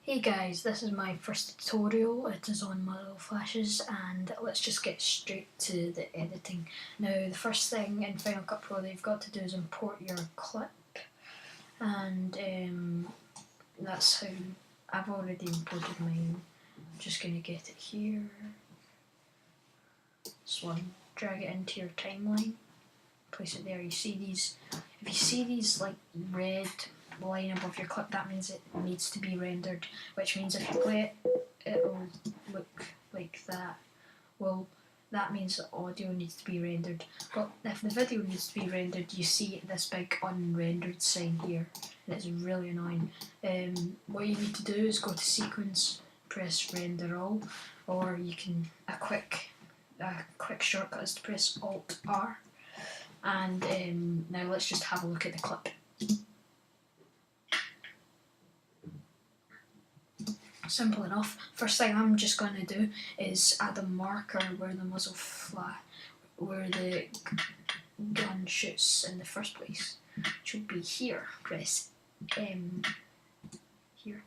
Hey guys, this is my first tutorial. It is on Muzzle flashes, and let's just get straight to the editing. Now, the first thing in Final Cut Pro that you've got to do is import your clip, and that's how I've already imported mine. I'm just going to get it here. This one, drag it into your timeline, place it there. You see these, if you see these like red line above your clip, that means it needs to be rendered, which means if you play it, it'll look like that. Well, that means the audio needs to be rendered, but if the video needs to be rendered, you see this big unrendered sign here, and it's really annoying. What you need to do is go to sequence, press render all, or you can, a quick shortcut is to press Alt R, and now let's just have a look at the clip. Simple enough. First thing I'm just going to do is add a marker where the muzzle where the gun shoots in the first place. It should be here. Press M here,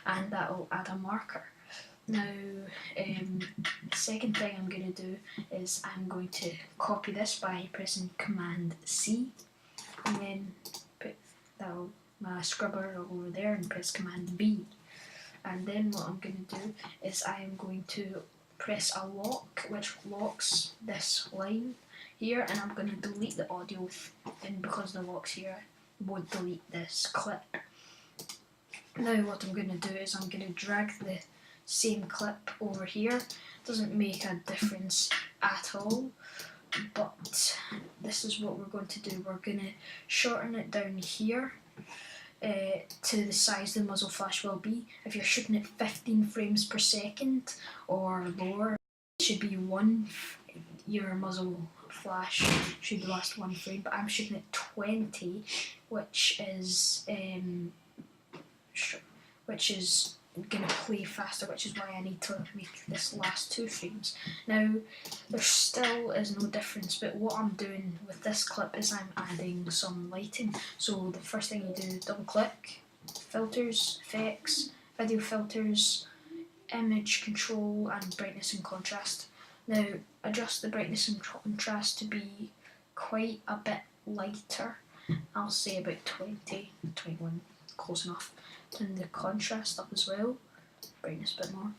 and that'll add a marker. Now, the second thing I'm going to do is I'm going to copy this by pressing Command C, and then put my scrubber over there and press Command B. And then what I'm going to do is I am going to press a lock, which locks this line here, and I'm going to delete the audio, and because the lock's here, won't delete this clip. Now what I'm going to do is I'm going to drag the same clip over here. Doesn't make a difference at all, but this is what we're going to do. We're going to shorten it down here to the size the muzzle flash will be. If you're shooting at 15 frames per second or lower, it should be your muzzle flash should last 1 frame, but I'm shooting at 20, which is going to play faster, which is why I need to make this last 2 frames. Now, there still is no difference, but what I'm doing with this clip is I'm adding some lighting. So the first thing you do, double click, filters, effects, video filters, image control, and brightness and contrast. Now, adjust the brightness and contrast to be quite a bit lighter. I'll say about 20, 21, close enough. Turn the contrast up as well, brightness a bit more.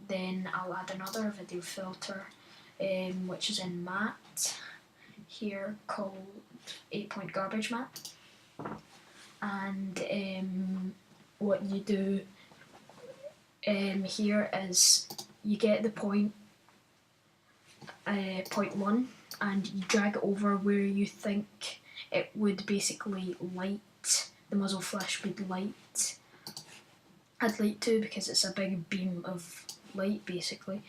Then I'll add another video filter, which is in matte here, called 8-point garbage matte. And what you do here is you get the point 1, and you drag it over where you think it would basically light. The muzzle flash would light. I'd like to, because it's a big beam of light basically.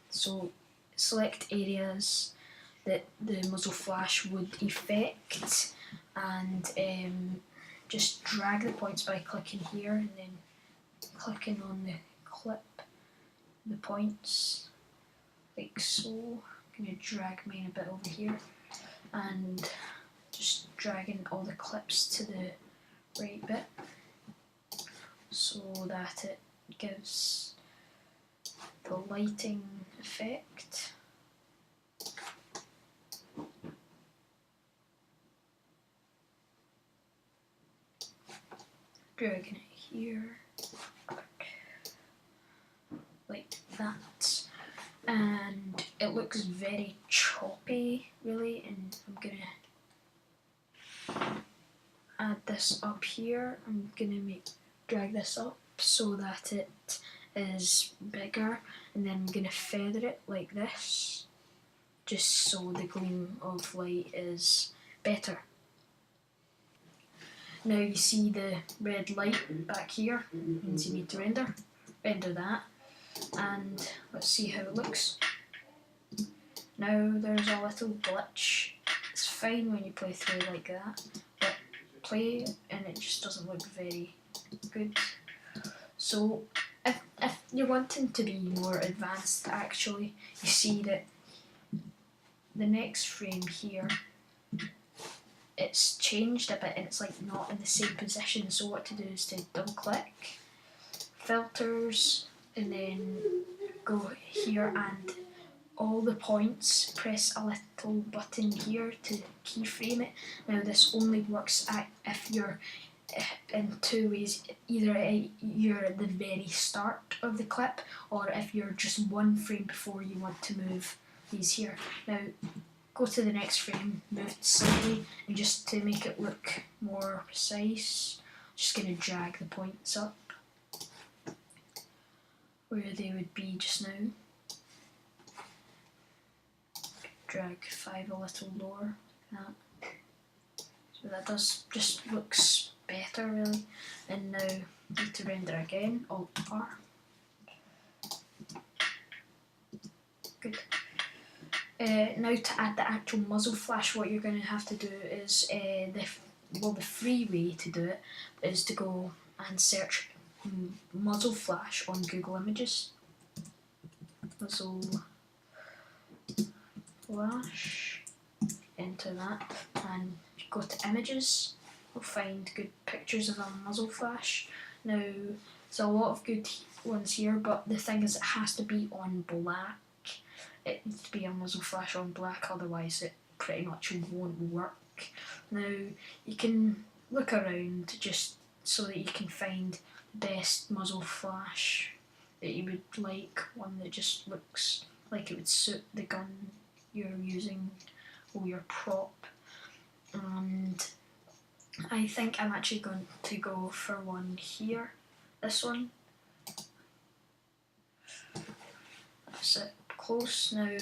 So select areas that the muzzle flash would affect, and just drag the points by clicking here and then clicking on the clip, the points, like so. I'm going to drag mine a bit over here, and just dragging all the clips to the right bit so that it gives the lighting effect. Dragging it here like that, and it looks very choppy really, and I'm gonna add this up here. I'm gonna drag this up so that it is bigger, and then I'm gonna feather it like this, just so the gleam of light is better. Now you see the red light back here, means you need to render that, and let's see how it looks. Now there's a little glitch. It's fine when you play through like that, but play and it just doesn't look very good. So if you're wanting to be more advanced, actually, you see that the next frame here it's changed a bit and it's like not in the same position. So what to do is to double click, filters, and then go here and all the points, press a little button here to keyframe it. Now this only works if you're in two ways, either you're at the very start of the clip or if you're just one frame before you want to move these here. Now go to the next frame, move it slightly, and just to make it look more precise, I'm just going to drag the points up where they would be just now. Drag 5 a little lower, like that. So that just looks better really. And now need to render again, Alt R. Good. Now to add the actual muzzle flash, what you're going to have to do is the free way to do it is to go and search muzzle flash on Google Images. Muzzle flash, enter that, and if you go to images, you'll find good pictures of a muzzle flash. Now there's a lot of good ones here, but the thing is it has to be on black. It needs to be a muzzle flash on black, otherwise it pretty much won't work. Now you can look around just so that you can find the best muzzle flash that you would like, one that just looks like it would suit the gun you're using or your prop. And I think I'm actually going to go for one here, this one. That's it, close. Now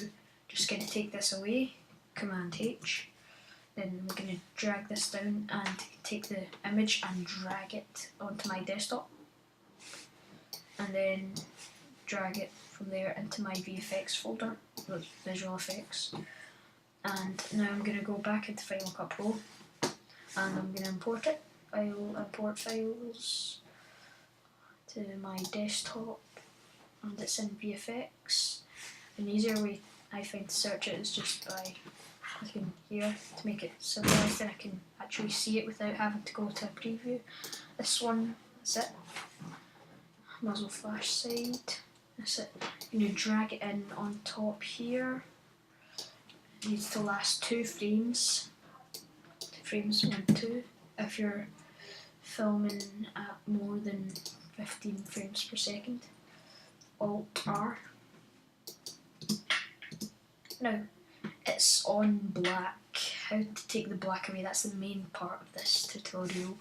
just going to take this away, Command H, then we're going to drag this down and take the image and drag it onto my desktop, and then drag it from there into my VFX folder with visual effects. And now I'm going to go back into Final Cut Pro and I'm going to import it. File, import files to my desktop, and it's in VFX. An easier way I find to search it is just by clicking here to make it civilized, then I can actually see it without having to go to a preview. This one, that's it. Muzzle flash side. That's it. You drag it in on top here. It needs to last 2 frames. 2 frames, 1, 2. If you're filming at more than 15 frames per second. Alt R. Now, it's on black. How to take the black away, that's the main part of this tutorial.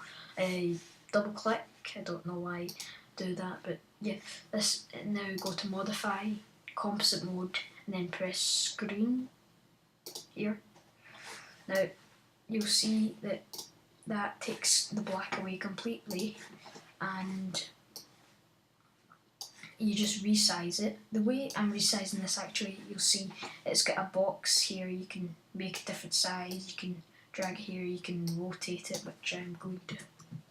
Double click, I don't know why I do that, but yeah, this, now go to modify, composite mode, and then press screen here. Now you'll see that that takes the black away completely, and you just resize it. The way I'm resizing this, actually, you'll see it's got a box here. You can make a different size, you can drag it here, you can rotate it, which I'm going to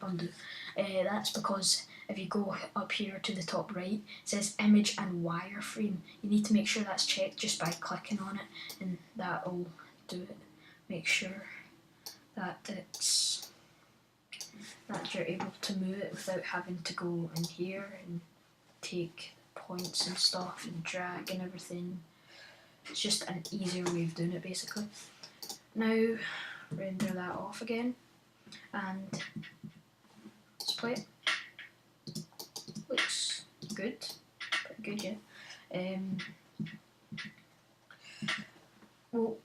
undo. That's because if you go up here to the top right, it says image and wireframe. You need to make sure that's checked just by clicking on it, and that'll do it. Make sure that that you're able to move it without having to go in here and take points and stuff and drag and everything. It's just an easier way of doing it, basically. Now render that off again and let's play it. Looks good, pretty good, yeah. Well,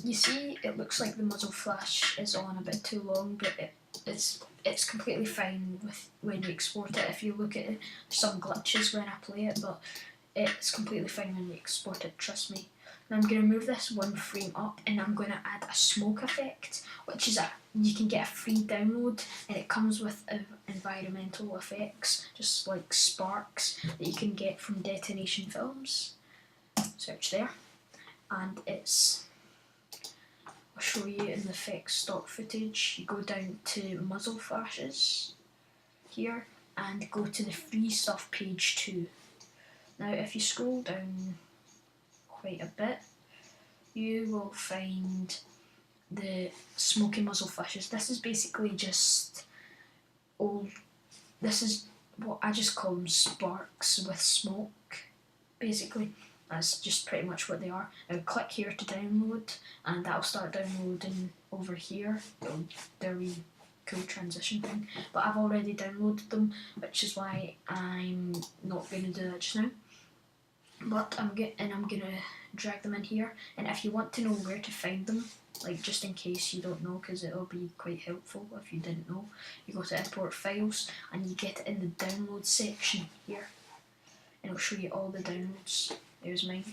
you see, it looks like the muzzle flash is on a bit too long, but it's completely fine with when you export it. If you look at it, there's some glitches when I play it, but it's completely fine when you export it, trust me. Now I'm going to move this 1 frame up, and I'm going to add a smoke effect, which is you can get a free download, and it comes with environmental effects, just like sparks that you can get from Detonation Films. Search there, and I'll show you in the effects stock footage. You go down to muzzle flashes here and go to the free stuff page 2. Now if you scroll down quite a bit, you will find the smoky muzzle flashes. This is basically just old. This is what I just call them sparks with smoke. Basically, that's just pretty much what they are. I'll click here to download, and that'll start downloading over here. Their wee cool transition thing. But I've already downloaded them, which is why I'm not going to do that just now. But I'm gonna drag them in here, and if you want to know where to find them, like just in case you don't know, because it'll be quite helpful if you didn't know, you go to import files and you get it in the download section here, and it'll show you all the downloads. There's mine,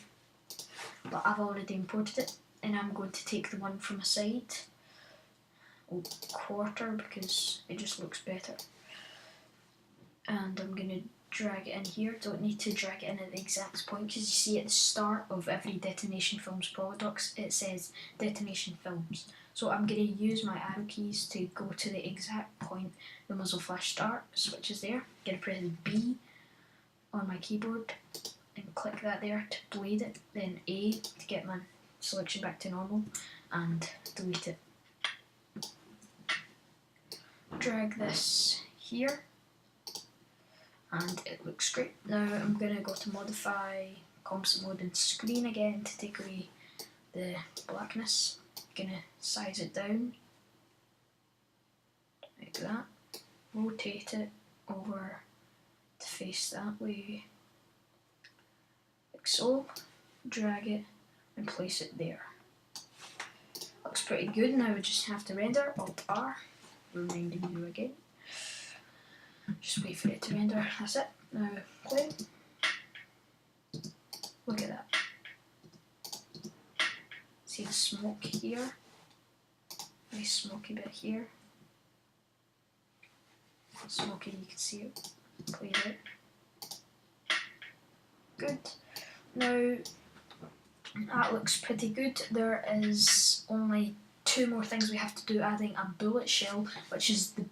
but I've already imported it, and I'm going to take the one from a side, quarter, because it just looks better, and I'm gonna drag it in here. Don't need to drag it in at the exact point, because you see at the start of every Detonation Films Polydocs it says Detonation Films. So I'm going to use my arrow keys to go to the exact point the muzzle flash starts, which is there. I'm going to press B on my keyboard and click that there to blade it, then A to get my selection back to normal, and delete it. Drag this here, and it looks great. Now I'm going to go to modify, composite mode and screen again to take away the blackness. I'm going to size it down like that, rotate it over to face that way, like so, drag it and place it there. Looks pretty good. Now we just have to render, Alt R, reminding you again. Just wait for it to render, that's it. Now play. Look at that. See the smoke here? Nice smoky bit here. Smoky, you can see it played out. Good. Now that looks pretty good. There is only two more things we have to do, adding a bullet shell, which is the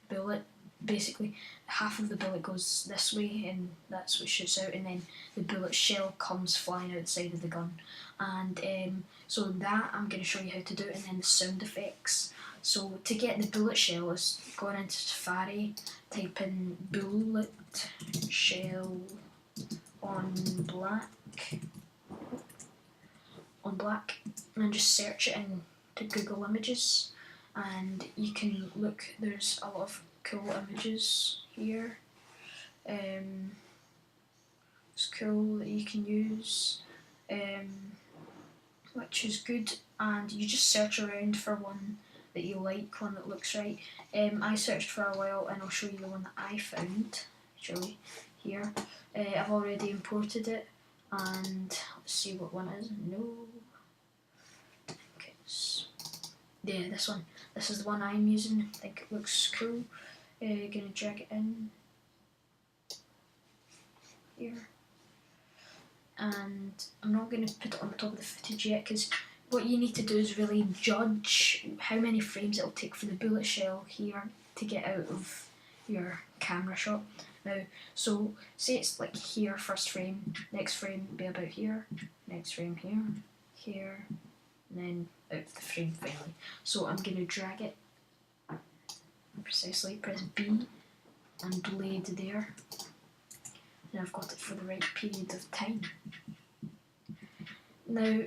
bullet. Basically, half of the bullet goes this way, and that's what shoots out, and then the bullet shell comes flying outside of the gun. And so that I'm going to show you how to do, and then the sound effects. So to get the bullet shell is going into Safari, type in bullet shell on black, and just search it into Google Images, and you can look. There's a lot of cool images here. It's cool that you can use, which is good, and you just search around for one that you like, one that looks right. I searched for a while, and I'll show you the one that I found, actually, here. I've already imported it, and let's see what one it is. No. Okay, yeah, this one. This is the one I'm using. I think it looks cool. Gonna drag it in here, and I'm not gonna put it on top of the footage yet, because what you need to do is really judge how many frames it'll take for the bullet shell here to get out of your camera shot. Now, so say it's like here, first frame, next frame be about here, next frame here, here, and then out of the frame finally. So I'm gonna drag it precisely, press B and blade there, and I've got it for the right period of time. Now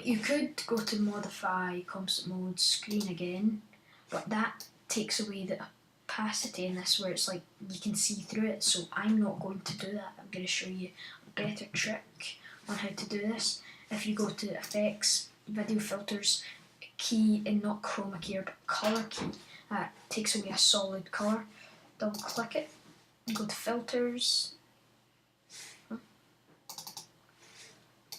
you could go to modify, composite mode, screen again, but that takes away the opacity in this, where it's like you can see through it, so I'm not going to do that. I'm going to show you a better trick on how to do this. If you go to effects, video filters, key, and not chroma key but colour key, that takes away a solid colour. Double click it and go to filters.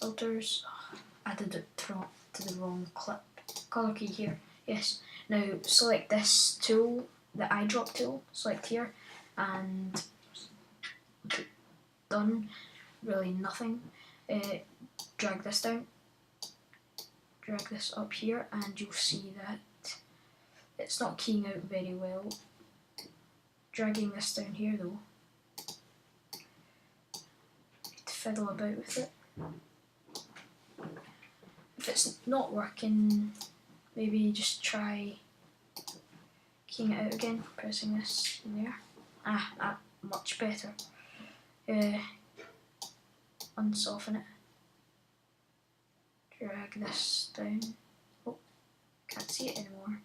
Filters. Oh, added it to the wrong clip. Colour key here. Yes. Now select this tool, the eyedrop tool. Select here and done. Really nothing. Drag this down. Drag this up here, and you'll see that it's not keying out very well. Dragging this down here though, need to fiddle about with it. If it's not working, maybe just try keying it out again, pressing this in there. Much better. Unsoften it. Drag this down. Oh, can't see it anymore.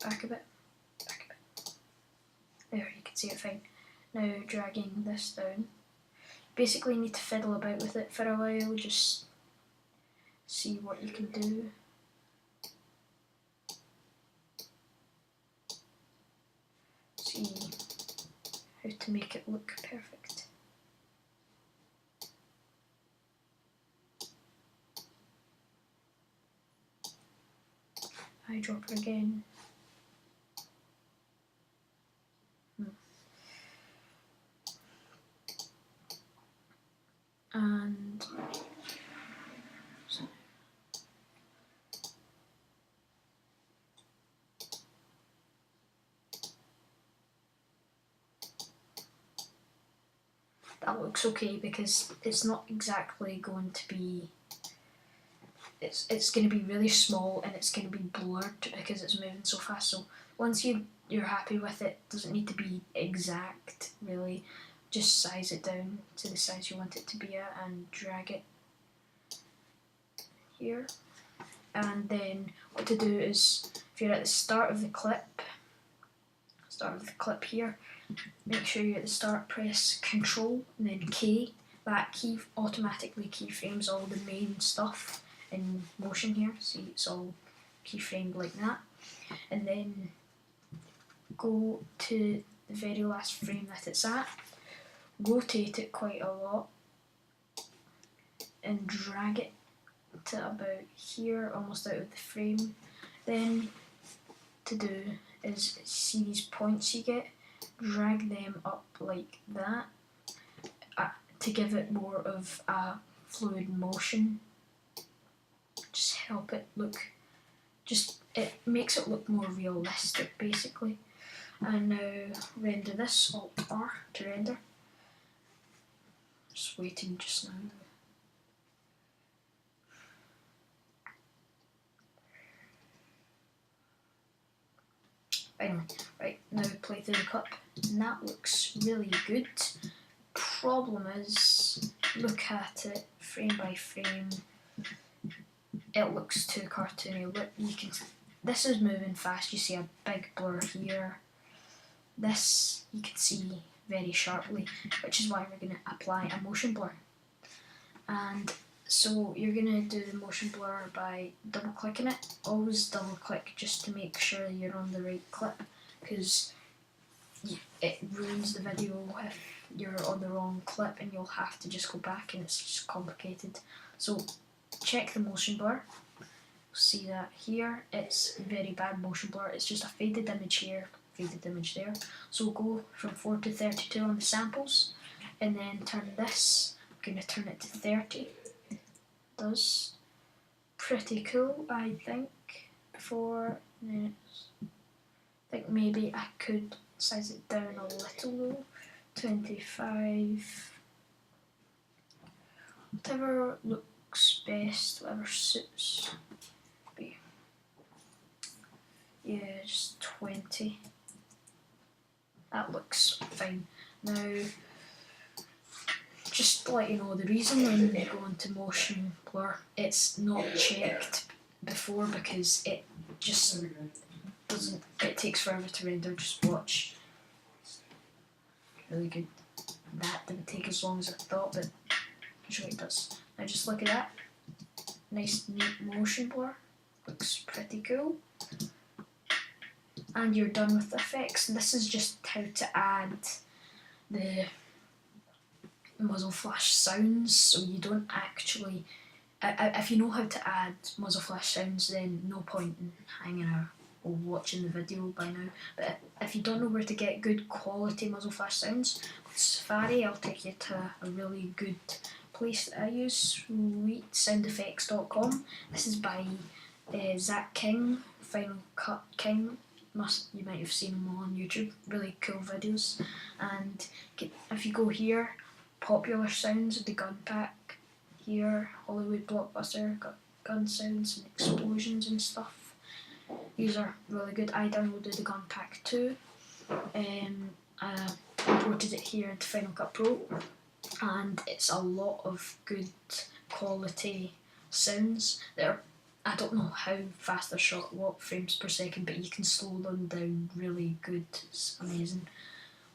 Back a bit. Back a bit. There, you can see it fine. Now dragging this down. Basically need to fiddle about with it for a while, just see what you can do. See how to make it look perfect. Eyedropper again. And that looks okay because it's not exactly going to be, it's going to be really small and it's going to be blurred because it's moving so fast. So once you're happy with it, doesn't need to be exact really, just size it down to the size you want it to be at and drag it here. And then what to do is, if you're at the start of the clip here, make sure you're at the start, press Control and then K. That key automatically keyframes all the main stuff in motion here. See, it's all keyframed like that. And then go to the very last frame that it's at, rotate it quite a lot and drag it to about here, almost out of the frame. Then to do is, see these points you get, drag them up like that to give it more of a fluid motion. Just help it look, it makes it look more realistic basically. And now render this, Alt R to render. Just waiting just now. Anyway, right, now play through the clip, and that looks really good. Problem is, look at it frame by frame, it looks too cartoony. Look, this is moving fast, you see a big blur here. This you can see very sharply, which is why we're going to apply a motion blur. And so you're going to do the motion blur by double clicking it. Always double click just to make sure you're on the right clip, because it ruins the video if you're on the wrong clip and you'll have to just go back and it's just complicated. So check the motion blur. See that here, it's very bad motion blur. It's just a faded image here, faded image there. So go from 4 to 32 on the samples and then turn this. I'm going to turn it to 30. Does pretty cool, I think. Before minutes, I think maybe I could size it down a little though. 25. Whatever looks best, whatever suits. Yeah, just 20. That looks fine. Now, just to let you know, the reason when you go into motion blur, it's not checked before because it just doesn't, it takes forever to render. Just watch. Really good. That didn't take as long as I thought, but I'm sure it does. Now just look at that. Nice neat motion blur. Looks pretty cool. And you're done with the effects. This is just how to add the muzzle flash sounds, so you don't actually, if you know how to add muzzle flash sounds, then no point in hanging out or watching the video by now. But if you don't know where to get good quality muzzle flash sounds, with Safari I'll take you to a really good place that I use, sweetsoundeffects.com. This is by Zach King, Final Cut King. You might have seen him on YouTube, really cool videos. And if you go here, popular sounds of the gun pack here, Hollywood Blockbuster, got gun sounds and explosions and stuff. These are really good. I downloaded the gun pack too. I imported it here into Final Cut Pro, and it's a lot of good quality sounds. I don't know how fast they're shot, what frames per second, but you can slow them down really good. It's amazing.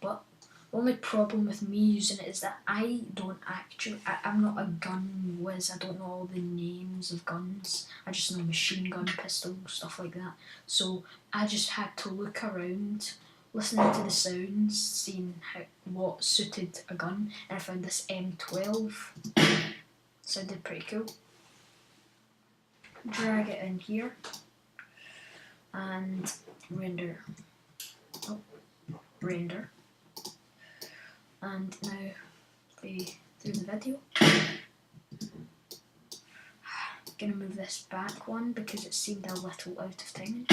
But the only problem with me using it is that I'm not a gun whiz. I don't know all the names of guns. I just know machine gun, pistol, stuff like that. So I just had to look around, listening to the sounds, seeing what suited a gun, and I found this M12. Sounded pretty cool. Drag it in here and render. Render. And now through the video. Gonna move this back one because it seemed a little out of timing.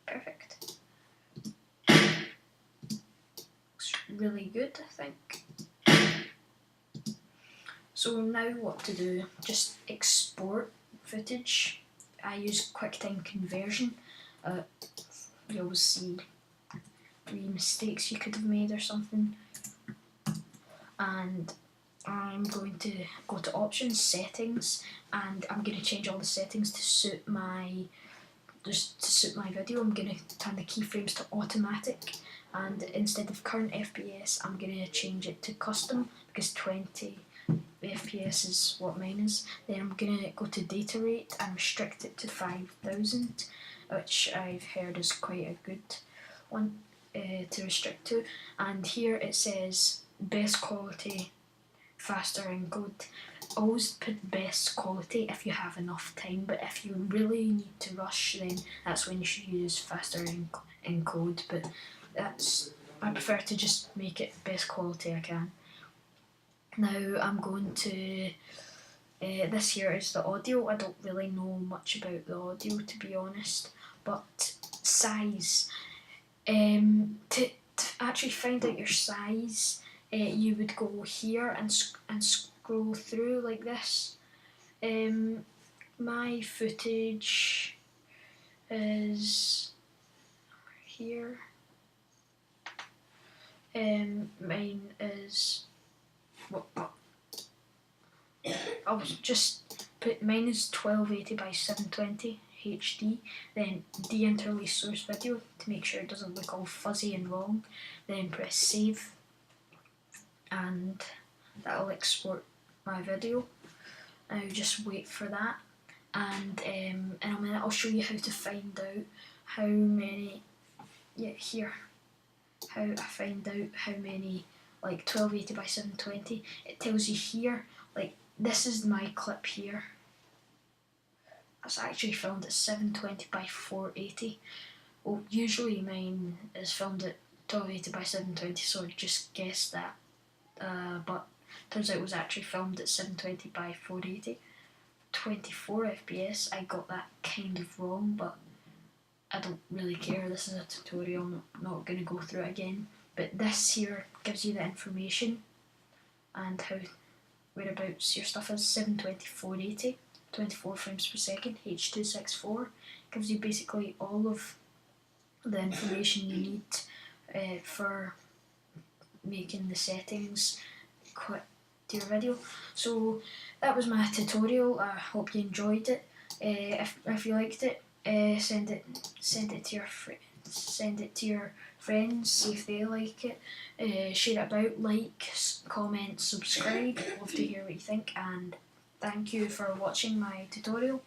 Perfect. Looks really good, I think. So now what to do? Just export footage. I use QuickTime conversion. You always see the mistakes you could have made or something. And I'm going to go to options, settings, and I'm going to change all the settings to suit my video. I'm going to turn the keyframes to automatic, and instead of current FPS, I'm going to change it to custom because 20 FPS is what mine is. Then I'm going to go to data rate and restrict it to 5000, which I've heard is quite a good one to restrict to. And here it says best quality, faster encode. Always put best quality if you have enough time, but if you really need to rush, then that's when you should use faster encode. But I prefer to just make it best quality I can. Now I'm going to, this here is the audio. I don't really know much about the audio, to be honest, but size. To actually find out your size, you would go here and scroll through like this. My footage is here. Mine is I'll just put mine is 1280 by 720 HD. Then deinterlace source video to make sure it doesn't look all fuzzy and wrong. Then press save, and that'll export my video. Now just wait for that, and in a minute I'll show you how to find out how many. How I find out how many, like 1280 by 720. It tells you here, like this is my clip here. That's actually filmed at 720 by 480. Well, usually mine is filmed at 1280 by 720, so I just guessed that. But turns out it was actually filmed at 720 by 480. 24 FPS. I got that kind of wrong, but I don't really care. This is a tutorial. I'm not going to go through it again. But this here gives you the information and whereabouts your stuff is. 720 480, 24 frames per second, H.264. Gives you basically all of the information you need for making the settings quick to your video. So that was my tutorial. I hope you enjoyed it. If you liked it, send it to your friends, see if they like it. Share it about, like, comment, subscribe. Love to hear what you think, and thank you for watching my tutorial.